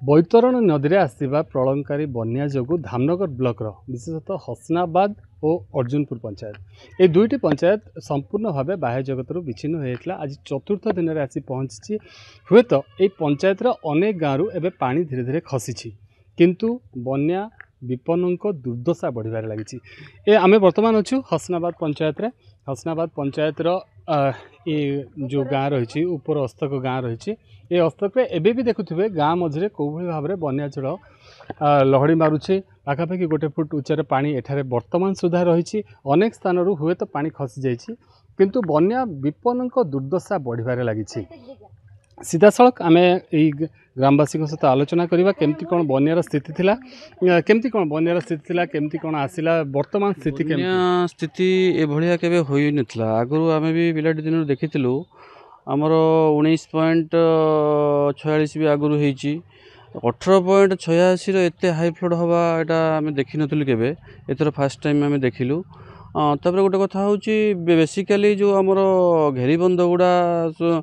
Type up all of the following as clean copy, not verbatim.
बैतरण नदी में आसवा प्रलयकारी बन्या जो धामनगर ब्लॉक विशेषतः हसनाबाद और अर्जुनपुर पंचायत ये दुईटी पंचायत संपूर्ण भाव बाह्य जगत विच्छिन्न होता आज चतुर्थ दिन में आसी पहुँची हुए तो ये पंचायत अनेक गाँव एवं पा धीरे धीरे खसी किंतु बन्या विपन्न दुर्दशा बढ़िबार लगी। आम बर्तमान अच्छु हसनाबाद पंचायत रे हसनाबाद पंचायत ये जो गाँ रही उपर हस्तक गाँ रही ये हस्तक एबे भी देखुए गाँ मझे कौभली भाव में बन्या जल लहड़ी मारुचे पाखापाखि 1 फुट उच्चार पानी एठारे वर्तमान सुधा रही अनेक स्थान हुए तो पानी खसी जाइए किंतु बन्या विपन्न दुर्दशा बढ़िबार लगी। सीधा सड़क आम ग्रामवासी सहित आलोचना करवा केमती कौन बन्यार स्थिति थिला केमती कौन बन्यार स्थिति थिला केमती कौन आसिला वर्तमान स्थिति स्थिति ए भलिया केबे होई नथला। आगु आमे भी पिलाटी दिन देखिथिलु हमर 19.46 भी आगु होईची 18.86 रो एते हाई फ्लड हवा एटा आमे देखि नथलु केबे एतर फर्स्ट टाइम आमे देखिलु। तापर गोटे कथा हूँ बेसिकाली जो आमर घेरीबंध गुड़ा हो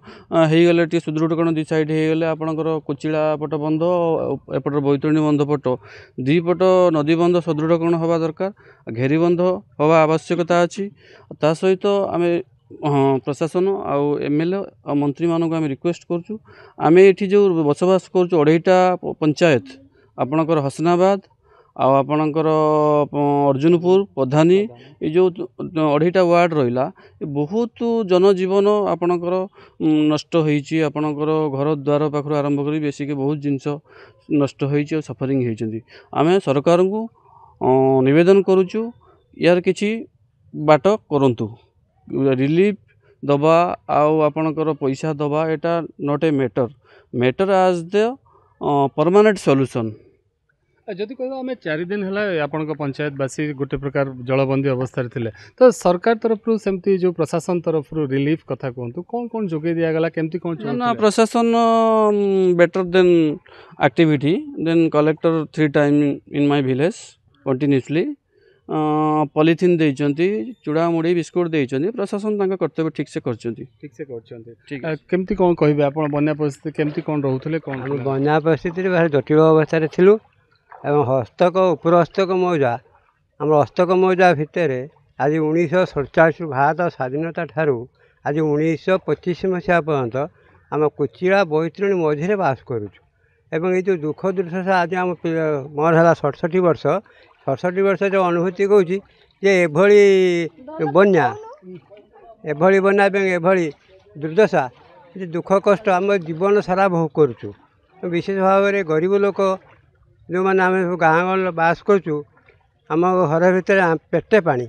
गले सुदृढ़करण दी साइड हो गले आपणकर कोचिला पट बंध एपटर बैतरणी बंध पट दी पट नदी बंध सुदृढ़करण हवा दरकार घेरीबंध हवा आवश्यकता अच्छी ता सहित आम प्रशासन आउ एमएलए मंत्री मानक आम रिक्वेस्ट करूँ आम ये जो बसवास कर 2.5टा पंचायत आपणकर हसनाबाद आपणकर अर्जुनपुर प्रधानी ये जो 2.5टा वार्ड रहा बहुत जनजीवन आपणकर नष्ट होती आपणकर घर द्वार पाखर आरंभ कर बेसिक बहुत जिनस नष्ट होती सफरिंग होती आम सरकार को निवेदन करुचु यार किछि बाट करंतु रिलीफ दबा आपणकर पैसा दबा एटा not a matter as the permanent solution. जदि कह आम 4 दिन है आपण पंचायतवासी गोटे प्रकार जलबंदी अवस्था थे तो सरकार तरफ सेमती जो प्रशासन तरफ रिलीफ कथा कहतु कौन कौन जोगे दिगला केमती कौन ना प्रशासन better then activity then collector 3 time in my village continuously polythene देइचंती चूड़ा मुड़ी बिस्कुट देइचंती प्रशासन तांका कर्तव्य ठीक से करचंती केमती कौन कहबे आपण बन्या परिस्थिति केमती कौन रहउथले कौन बन्या परिस्थिति भारी जटिल अवस्था रे थिलु एवं हस्तक उपर हस्तक मौजा आम हस्तक मौजा भितर आज 1947 भारत स्वाधीनता ठारू आज 1925 मसीहा पर्यंत आम कोचिला बैतरणी मझे बास करुँ ये जो दुख दुर्दशा आज आम मोर है 67 वर्ष 67 वर्ष जो अनुभूति कौच बन्या एभली दुर्दशा दुख कष्ट आम जीवन सारा भोग करुँ विशेष भाव में गरीब लोक जो मैंने आम गाँ गल बास करुँ आम घर भितर पेटे पानी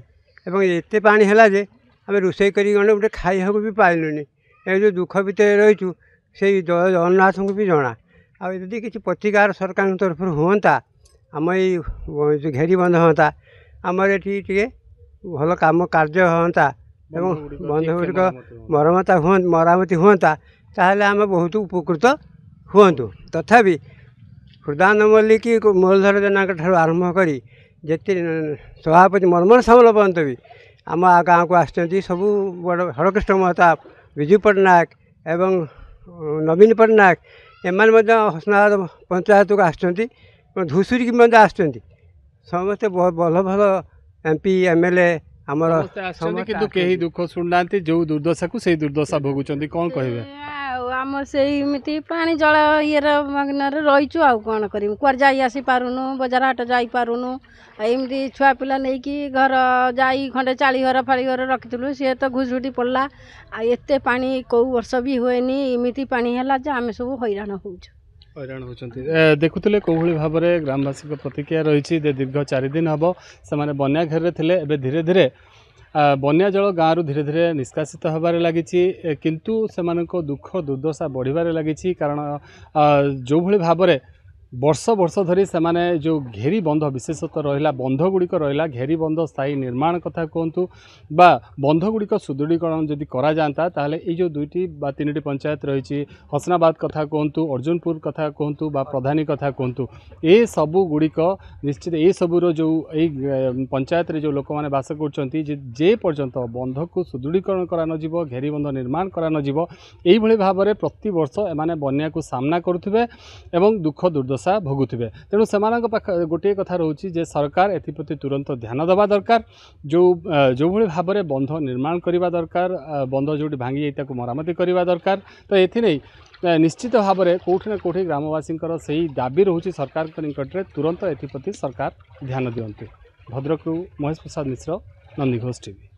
एवं एते पानी है जे आम रोषे कर गोटे खाइबा भी पाइलुनि ए जो दुख भितर रहीचु से जगन्नाथ को भी जना आदि किसी प्रतिकार सरकार तरफ हुआ आम ये घेरीबंध हाँ आमर ये भल कम कार्य हाँ बंध गुड़िक मरामती हुआ ताहले आम बहुत उपकृत हूँ तथापि हृदानंद मल्लिक मुरलीधर जेना ठार आरंभ कर जिते सभापति मर्मन सामल पर्यंत भी आम गाँव को आसुँच सब बड़ हरकृष्ण महताब विजु पट्टनायक एवं नवीन पट्टनायक एम हसनाबाद पंचायत को आसुँच धूसुरी की आसुँच समस्ते भल भल एमपी एमएलए आमर कहीं दुख शुणुना जो दुर्दशा को से दुर्दशा भोगुंट कौन कहे आम से पानी जल ये मग्न रहीचु आ कौन कर कुआर जाई आसी पारुनु बजार हाट जाई पारुनु एमती छुआ पिला नहीं कि घर जाई खंडे चाली घर फाड़ी घर रखिलु सी तो घुसुटी पड़ला आते पानी कौ वर्ष भी हुए एमती पानी है आम सब हैरान होती देखुले कौभली भाव में ग्रामवासी प्रतिक्रिया रही दीर्घ 4 दिन हम से बन्या घेर थे धीरे धीरे बन्या जल गाँव धीरे धीरे निष्कासित होबार लगी किंतु से दुख दुर्दशा बढ़िबार लगी कारण जो भली भाव में वर्ष वर्ष धरी से जो घेरी बंध विशेषतः रहा बंध गुड़िक रहा घेरी बंध स्थायी निर्माण कथा कहतु बा बंध गुड़िक सुदृढ़ीकरण जदि करा जाता ताहले ये जो 2टी बा 3टी पंचायत रही हसनाबाद कथा कहतु अर्जुनपुर कथा कहतु बा प्रधानी कथा कहतु ये सबू गुड़िक निश्चित ये सबूर जो पंचायत रे जो लोक मैंने बास कर पर्यंत बंध को सुदृढ़ीकरण करा नजिबो घेरी बंध निर्माण करा नजिबो एई भली भाव में प्रति वर्ष एमाने बन्या को सामना करुथिबे एवं दुख दुर्दशा दुर्दशा भोगुवे तेणु से गोटे कथा रोचे जे सरकार एप्रति तुरंत ध्यान देवा दरकार जो भाव में बंध निर्माण करने दरकार बंध जो भांगी जाता मरामती करने दरकार तो ये निश्चित भाव में कौटि ना कौटि ग्रामवासी से दाबी रोचे सरकार निकट में तुरंत एप्रति सरकार ध्यान दिंतु। भद्रकरू महेश प्रसाद मिश्र, नंदीघोष टीवी।